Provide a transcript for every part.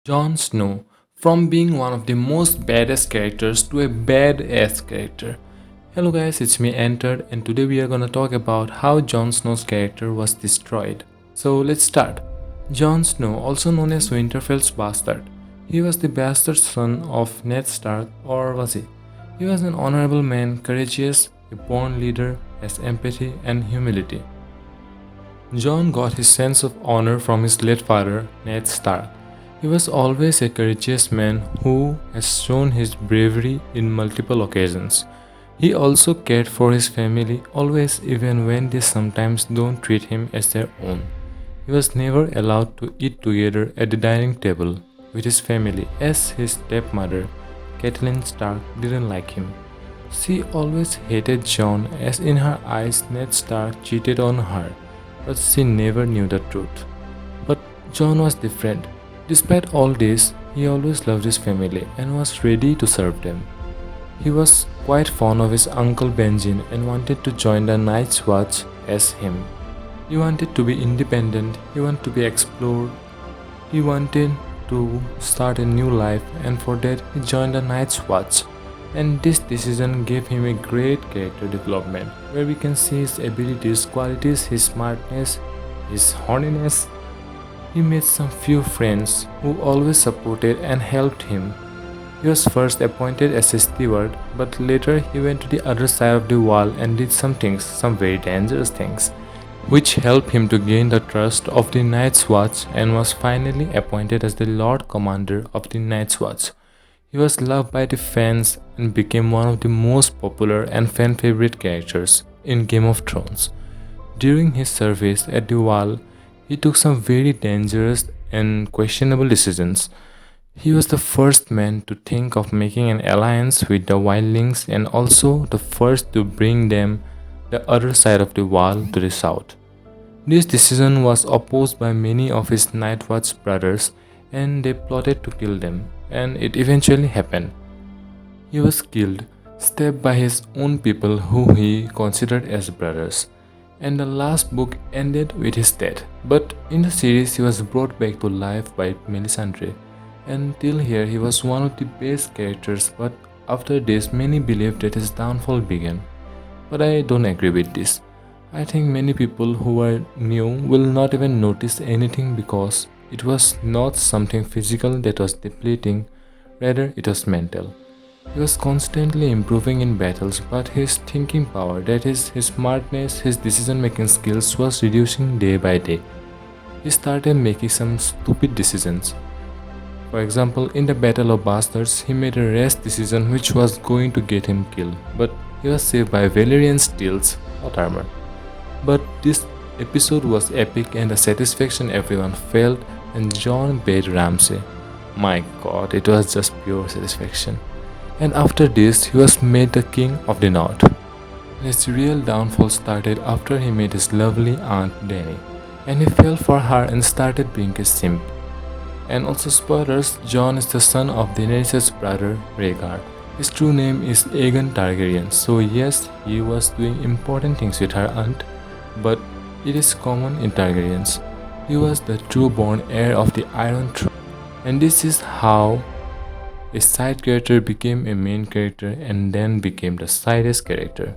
Jon Snow, from being one of the most badass characters to a badass character. Hello guys, it's me Entered, and today we are gonna talk about how Jon Snow's character was destroyed. So let's start. Jon Snow, also known as Winterfell's bastard. He was the bastard son of Ned Stark, or was he? He was an honorable man, courageous, a born leader, has empathy and humility. Jon got his sense of honor from his late father, Ned Stark. He was always a courageous man who has shown his bravery in multiple occasions. He also cared for his family always, even when they sometimes don't treat him as their own. He was never allowed to eat together at the dining table with his family, as his stepmother, Catelyn Stark, didn't like him. She always hated Jon, as in her eyes Ned Stark cheated on her, but she never knew the truth. But Jon was different. Despite all this, he always loved his family and was ready to serve them. He was quite fond of his uncle Benjen and wanted to join the Night's Watch as him. He wanted to be independent, he wanted to be explored, he wanted to start a new life, and for that he joined the Night's Watch. And this decision gave him a great character development, where we can see his abilities, qualities, his smartness, his horniness. He made some few friends who always supported and helped him. He was first appointed as a steward, but later he went to the other side of the wall and did some things, some very dangerous things, which helped him to gain the trust of the Night's Watch and was finally appointed as the Lord Commander of the Night's Watch. He was loved by the fans and became one of the most popular and fan favorite characters in Game of Thrones. During his service at the Wall, he took some very dangerous and questionable decisions. He was the first man to think of making an alliance with the wildlings and also the first to bring them the other side of the wall to the south. This decision was opposed by many of his Nightwatch brothers and they plotted to kill them, and it eventually happened. He was killed, stabbed by his own people who he considered as brothers, and the last book ended with his death. But in the series he was brought back to life by Melisandre, and till here he was one of the best characters, but after this many believe that his downfall began. But I don't agree with this. I think many people who are new will not even notice anything because it was not something physical that was depleting, rather it was mental. He was constantly improving in battles, but his thinking power, that is, his smartness, his decision making skills, was reducing day by day. He started making some stupid decisions. For example, in the Battle of Bastards, he made a rash decision which was going to get him killed, but he was saved by Valyrian steel's hot armor. But this episode was epic and the satisfaction everyone felt, and Jon bade Ramsay. My god, it was just pure satisfaction. And after this, he was made the king of the north. His real downfall started after he met his lovely aunt Dany, and he fell for her and started being a simp. And also spoilers, Jon is the son of Daenerys' brother Rhaegar. His true name is Aegon Targaryen, so yes, he was doing important things with her aunt, but it is common in Targaryens. He was the true born heir of the Iron Throne, and this is how a side character became a main character and then became the sidest character.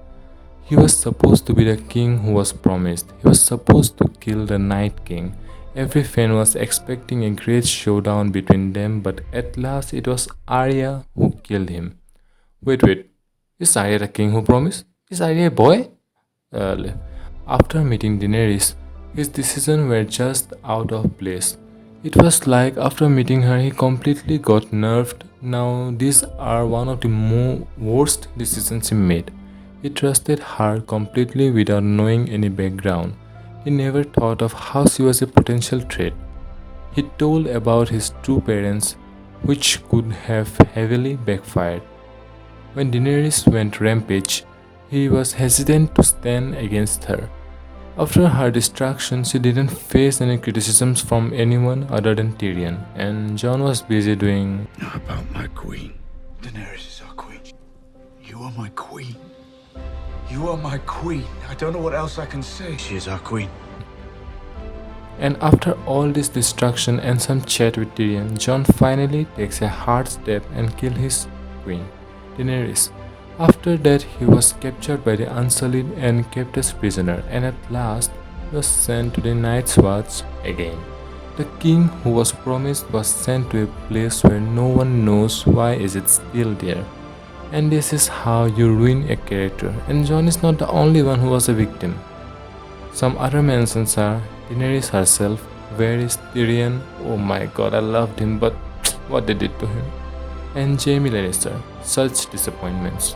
He was supposed to be the king who was promised. He was supposed to kill the Night King. Every fan was expecting a great showdown between them, but at last it was Arya who killed him. Wait, is Arya the king who promised? Is Arya a boy? After meeting Daenerys, his decisions were just out of place. It was like after meeting her, he completely got nerfed. Now, these are one of the worst decisions he made. He trusted her completely without knowing any background. He never thought of how she was a potential threat. He told about his true parents, which could have heavily backfired. When Daenerys went rampage, he was hesitant to stand against her. After her destruction, she didn't face any criticisms from anyone other than Tyrion, and Jon was busy doing. Not about my queen. Daenerys is our queen. You are my queen. You are my queen. I don't know what else I can say. She is our queen. And after all this destruction and some chat with Tyrion, Jon finally takes a hard step and kills his queen, Daenerys. After that, he was captured by the Unsullied and kept as prisoner, and at last was sent to the Night's Watch again. The king who was promised was sent to a place where no one knows why is it still there. And this is how you ruin a character, and Jon is not the only one who was a victim. Some other mentions are Daenerys herself, where is Tyrion? Oh my god, I loved him, but what they did to him. And Jaime Lannister, such disappointments.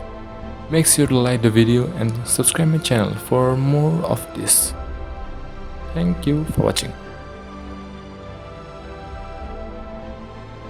Make sure to like the video and subscribe my channel for more of this. Thank you for watching.